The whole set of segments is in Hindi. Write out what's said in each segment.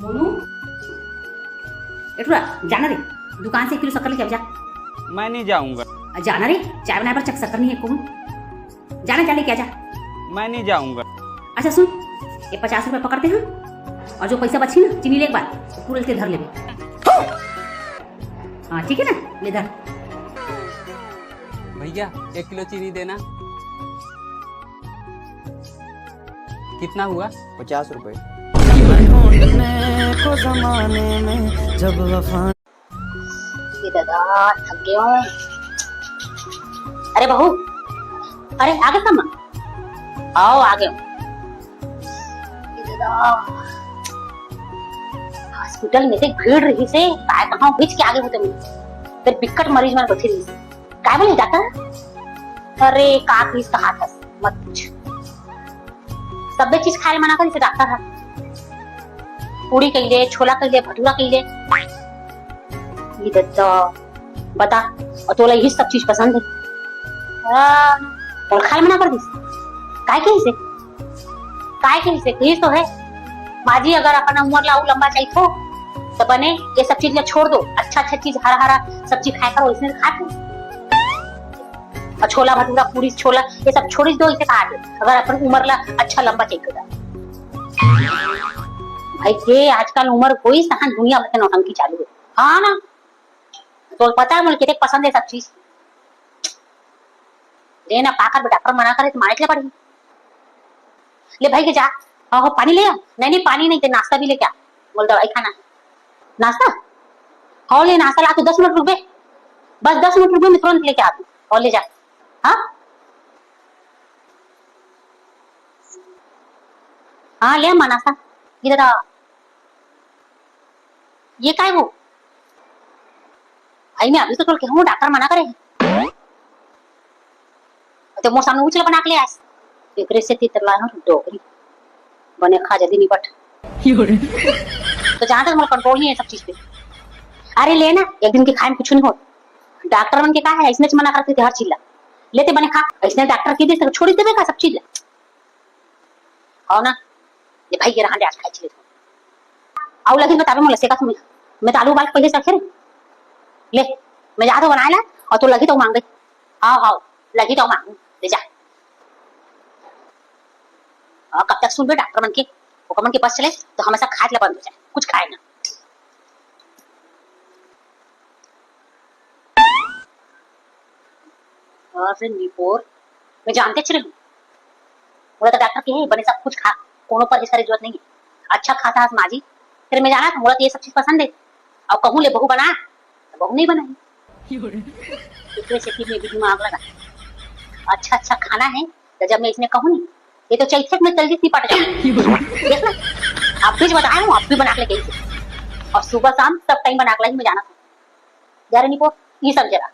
मोनू एटुरा जाना रे दुकान से 1 किलो शक्कर लेके जा। मैं नहीं जाऊंगा। जाना रे चाय बनाने पर चक शक्कर नहीं है कौन। जाना जा लेके आ जा। मैं नहीं जाऊंगा। अच्छा सुन ये 50 रुपए पकड़ते हैं और जो पैसा बची ना चीनी ले एक बार तो पूरे के धर ले। हाँ ठीक है ना ले धर। भैया 1 किलो चीनी देना। कितना हुआ? 50 रुपए। को जमाने में जब वफा दादा थक गया हूँ। अरे बहू अरे आगे कम आओ आगे। हॉस्पिटल में से भीड़ रही से काय कहाँ बीच के आगे होते मुझे फिर बिकट मरीज में बैठी रही काय बोले डॉक्टर। अरे का फीस कहा था मत पूछ सब चीज खाए मना कर डॉक्टर है पूरी कहिले छोला कहिले भटूरा कहिले ये दत्ता बता और तोला ये सब चीज पसंद है और खाए मना कर दी काय के से तो है माजी अगर अपना उम्र लाऊ लंबा चाहिए तो बने ये सब चीज छोड़ दो। अच्छा चीज हरा हरा सब्जी खाया करो इसमें खाते और छोला भटूरा पूरी छोला ये सब छोड़ दो इसे खा दो अगर अपन उम्र ला अच्छा लंबा चाहिए भाई के आजकल उम्र कोई सहान दुनिया में नौटंकी चालू है। हाँ ना तो पता है मुझे कितने पसंद है सब चीज लेना पाकर डॉक्टर मना करे तो मारे के पड़ेगी। ले भाई के जा हो पानी ले नहीं पानी नहीं तो नाश्ता भी ले क्या बोल दवाई खाना नाश्ता हो ले नाश्ता ला तो 10 मिनट रुक गए बस 10 मिनट रुक गए मैं तुरंत लेके आती और ले जा। हाँ ले अम्मा नाश्ता इधर आ। ये काय वो भाई मैं अभी तो के हूँ डॉक्टर मना करे तो मोर सामने उछल बना के ले आस एकरे से तितला है डोगरी बने खा जल्दी निपट तो जहां तक मेरा कंट्रोल नहीं है सब चीज पे। अरे लेना एक दिन के खाए में कुछ नहीं हो डॉक्टर बन के कहा है इसने मना करते थे हर चीज ला लेते बने खा इसने डॉक्टर की दे छोड़ी देवे का सब चीज ला हो ना ये भाई ये रहा आज खाई चले आओ लगी मैं ताबे मोला सेका तुम्हें मैं तालू बाल पहले से रखे ले मैं जा तो बनाए ला और तो लगी तो मांग गई आओ लगी तो मांग ले जा। कब तक सुन बे डॉक्टर मन के वो मन के पास चले तो हमेशा खाए बंद हो जाए कुछ खाए ना। और फिर निपोर मैं जानते चले बोला तो डॉक्टर के है बने सब कुछ खा कोनो पर इसकी जरूरत नहीं है अच्छा खाता है माजी फिर मैं जाना था बोला तो ये सब चीज पसंद है और कहूँ ले बहू बना तो बहू नहीं बनाई इतने से कि मेरी दिमाग लगा अच्छा खाना है तो जब मैं इसमें कहूँ नहीं ये तो चैथे में जल्दी सी पट जाए देख ना आप भी बताया हूँ आप भी बना के गई थी और सुबह शाम सब टाइम बना के मैं जाना था यार निको ये सब जरा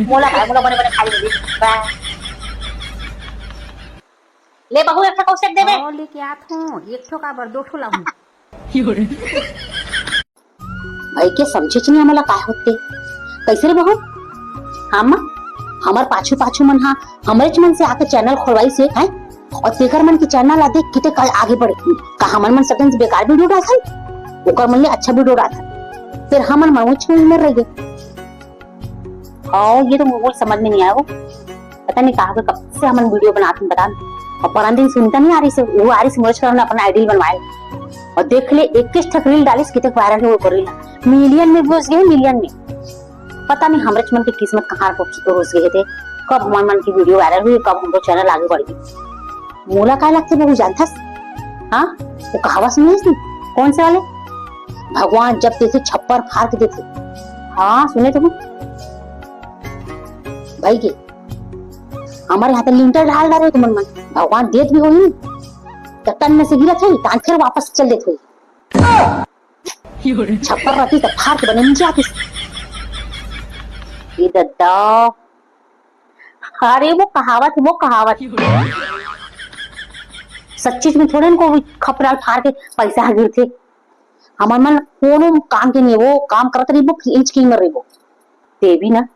मोला बने बने खाई ले बहू एक ठो सेक देबे और लेके आत हूं एक ठो का बर दो ठो लाऊं भाई के समझे नहीं हमला काय होते कैसे रे बहू हम हमर पाछू मन हा हमरे मन से आके चैनल खोलवाई से है और तेकर मन के चैनल आ देख किते कल आगे बढ़े का हमन मन सकन बेकार वीडियो डाल ओकर मन ले अच्छा वीडियो डाल फिर हमन मौज में मर रह गए। ये तो मुझे समझ में नहीं आया वो पता नहीं कहा कब से हमन वीडियो बनाते बता और पर दिन सुनता नहीं आ रही से वो आ रही समझ कर अपना आइडियल बनवाए और देख ले 21 रील डालिस कितने वायरल हो कर मिलियन में घुस गए मिलियन में पता नहीं हमरे मन की किस्मत कहाँ घुस गए थे कब हमारे मन की वीडियो वायरल हुई कब हमको चैनल आगे बढ़ गई मोला क्या लगता है वो जानता हाँ वो कहावत सुनी थी कौन से वाले भगवान जब देते छप्पर फाड़ के देते हाँ सुने तुम भाई के हमारे यहाँ लिंटर डाल रहे तुम मन भगवान देत भी होई तो टन में से गिरा थे कान फिर वापस चल देते छप्पर रहती तो फाड़ के बने नीचे आती ये दद्दा अरे वो कहावत सच्ची में थोड़े को खपराल फाड़ के पैसा गिरते हमार मन कोनो काम के नहीं वो काम करत रही वो इंच की मर रही वो ते भी ना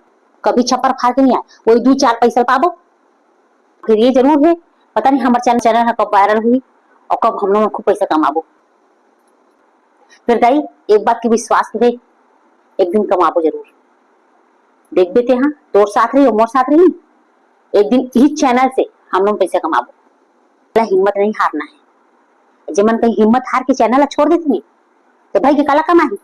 कभी छप्पर फाड़ के नहीं आया वही 2-4 पैसा पाबो फिर ये जरूर है पता नहीं हमारे चैनल कब वायरल हुई और कब हम लोग खूब पैसा कमाबो। फिर दाई एक बात की विश्वास रहे, एक दिन कमाबो जरूर। देख बेटे, हाँ तोर साथ रही मोर साथ रही, एक दिन इस चैनल से हम लोग पैसे कमाबो। हिम्मत नहीं हारना है। जब मन कहीं हिम्मत हार के चैनल छोड़ देती नहीं तो भाई के काला कमाही।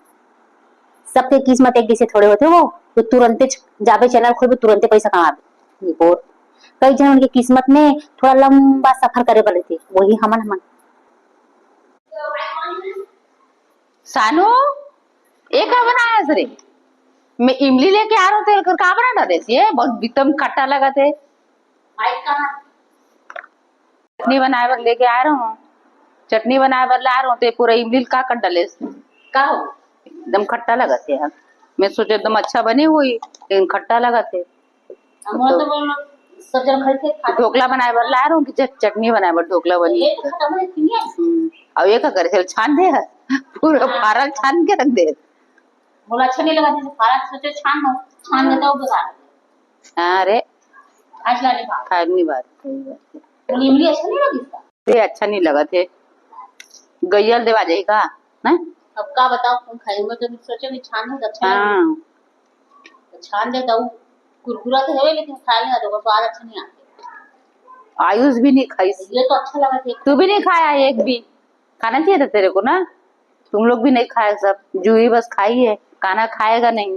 सबके किस्मत एक जैसे थोड़े होते वो, तो तुरंत जाबे चैनल खोलबे तुरंत पैसा कमाबे। कई जन उनके किस्मत में थोड़ा लंबा सफर करे पड़े थे, वही हमन। सानू ये क्या बनाया रे? मैं इमली लेके आ रहा हूँ, तेरे कहाँ बना डाले ये? बहुत एकदम खट्टा लगा थे। चटनी बनाए बर लेके आ रहा हूँ, चटनी बनाए बर ला रहा हूँ, तो पूरा इमली का कट डाले का हो, एकदम खट्टा लगा थे यार। मैं सोचे एकदम अच्छा बनी हुई, लेकिन खट्टा लगा थे। ढोकला बनाए बर ला रहा हूँ कि चटनी बनाए बर ढोकला बनी। अब ये क्या करे, छान दे पूरा फारा छान के रख दे। बोला अच्छा नहीं लगा, जैसे फारा सोचे छान देता हूँ बेकार। अरे आज लाने बात खाने नहीं बात बोली इमली अच्छा नहीं लगी इसका। ये अच्छा नहीं लगा थे, गैयल देवा जाएगा ना। अब का बताओ, तुम खाएंगे तो सोचे भी छान दे अच्छा हाँ तो छान देता हूँ। कुरकुरा तो है लेकिन खाएंगे तो स्वाद अच्छा नहीं आता। आयुष भी नहीं खाई, ये तो अच्छा लगा था। तू भी नहीं खाया एक भी? खाना चाहिए था तेरे को ना, तुम लोग भी नहीं खाए, सब जूही बस खाई है, खाना खाएगा नहीं।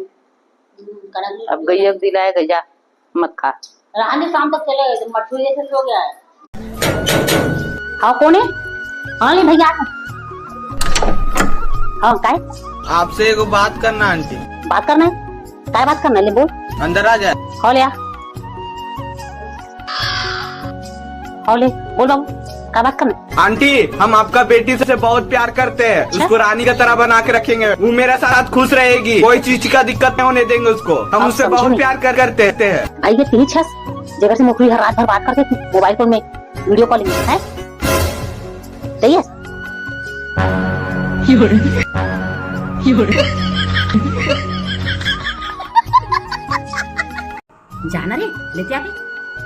अब गैयक दिलाएगा, जा मत खा। रानी शाम तक चले मटू जैसे सो गया है। हाँ कौन है? हाँ ले भैया। हाँ काय आपसे एक बात करना आंटी। बात करना है? काय बात करना है? ले बोल। अंदर आ जाए। हाँ ले आ। हाँ ले बोल बाबू, क्या बात करना है? आंटी हम आपका बेटी से बहुत प्यार करते हैं। अच्छा? उसको रानी का तरह बना के रखेंगे, वो मेरे साथ खुश रहेगी, कोई चीज का दिक्कत नहीं होने देंगे उसको। हम उससे बहुत प्यार करते हैं। आई ये तीन छस जगह से मुखरी हर रात भर बात करते थे मोबाइल फोन में, वीडियो कॉलिंग है सही है। जाना रे लेते आके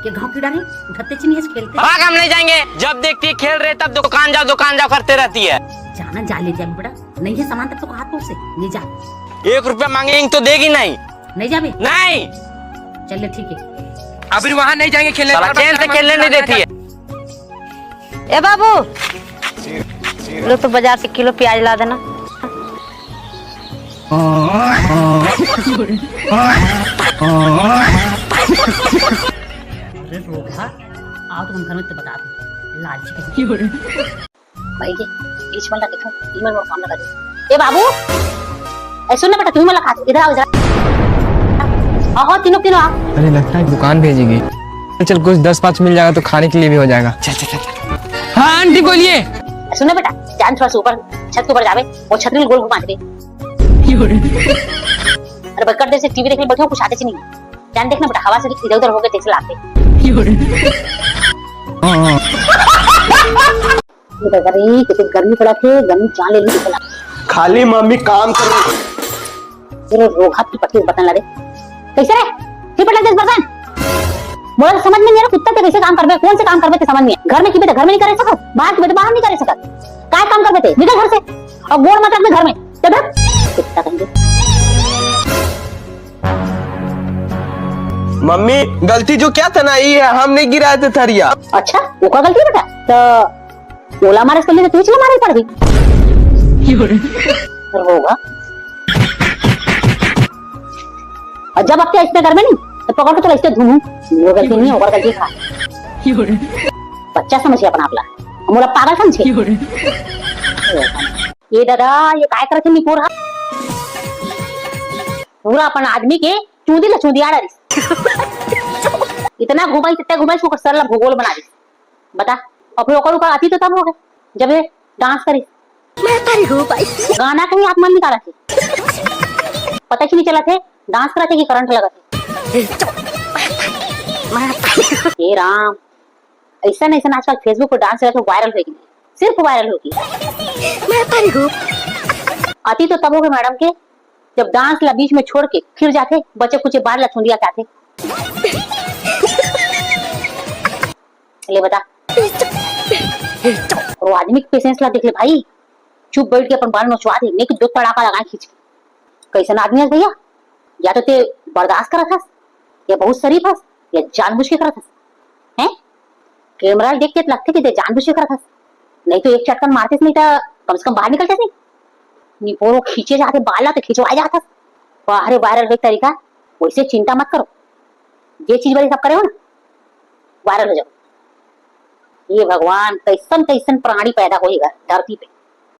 के गांव कीड़ा ने उठते चिन्ह खेलते। भाग, हम नहीं जाएंगे। जब देखती है खेल रहे तब दुकान जाओ करते रहती है। जाना जा लेते आके बेटा, नहीं है सामान तक तो हाथ से ले जा। 1 रुपया मांगेंगे तो देगी नहीं। नहीं जाबे? नहीं। चल ठीक है, अभी वहाँ नहीं जाएंगे खेलने, चैन से खेलने नहीं देती है। ए बाबू लो तो बाजार से किलो प्याज ला देना। अरे रोगा आओ तो हम घर में तो बता दे लालची भाई के बीच में लगा देखो ईमेल में काम लगा दे। ए बाबू ऐ सुन ना बेटा, तू मला खा इधर आओ जरा। आओ तीनों आओ। अरे लगता है दुकान भेजेगी। चल कुछ 10-5 मिल जाएगा तो खाने के लिए भी हो जाएगा। चल। हाँ आंटी बोलिए। सुन ना बेटा, जान थोड़ा सा ऊपर छत के ऊपर जावे और छतरी गोल घुमा दे। अरे बकड़ देर से टीवी देखने बैठे हो, कुछ आते से नहीं। जान देखना बेटा, हवा से इधर उधर हो गए देख लाते। अरे कितनी गर्मी पड़ा थे, गर्मी जान ले ली। खाली मम्मी काम कर रही। रोगा की पत्ती बतन ला दे कैसे रे फिर पटल 10%। बोला समझ में नहीं आ रहा, कुत्ता के कैसे काम करबे, कौन से काम करबे ते समझ नहीं। घर में की बेटा घर में नहीं करे सकत, बाहर की बेटा बाहर नहीं करे सकत। काय काम करबे ते निकल घर से और गोड़ मत रख घर में। चल कुत्ता कहेंगे। मम्मी गलती जो क्या था ना ये है, हम नहीं गिराए थे थरिया। अच्छा वो का गलती बेटा? तो बोला मारे इसके लिए तू चला मारे पड़ गई होगा। और जब अब क्या इसने घर में नहीं तो पकड़ के तो ऐसे धूम वो गलती नहीं होगा, गलती खा बच्चा समझिए अपना आपला मोला पागल समझे। ये दादा ये काय करते नहीं पूरा अपन आदमी के चूदी ला चूदी आ रही। इतना घुमाई इतना घुमाई उसको सरला भूगोल बना दी बता। और फिर ओकर ऊपर आती तो तब हो गए जब ये डांस करी। मैं तारी हो भाई गाना कहीं आप मन निकाला थे, पता ही नहीं चला थे डांस करा थे कि करंट लगा थे। हे राम ऐसा नहीं ऐसा आजकल फेसबुक पर डांस करा तो वायरल होगी, सिर्फ वायरल होगी। मैं तारी हो आती तो तब हो गए मैडम के जब डांस ला बीच में छोड़ के फिर जाते बच्चे कुछ बाहर ला चुंदिया के आते। ले बता वो आदमी के पेशेंस ला देख ले भाई, चुप बैठ के अपन बाल नोचवा दे, नहीं कि दो तड़ाका लगाए खींच के। कैसन आदमी है भैया? या तो ते बर्दाश्त करत हस, या बहुत शरीफ हस, या जानबूझ के करत हस हैं? कैमरा देख के लगते कि ते जानबूझ के करत हस, नहीं तो एक चटकन मारतेस नहीं तो कम से कम बाहर निकलते नहीं। निपोरो खींचे जाते बाल तो खिंचवाए जाता बाहर वायरल एक तरीका। वैसे चिंता मत करो, ये चीज वाली सब करे हो ना वायरल हो जाओ। ये भगवान कैसन कैसन प्राणी पैदा होएगा धरती पे।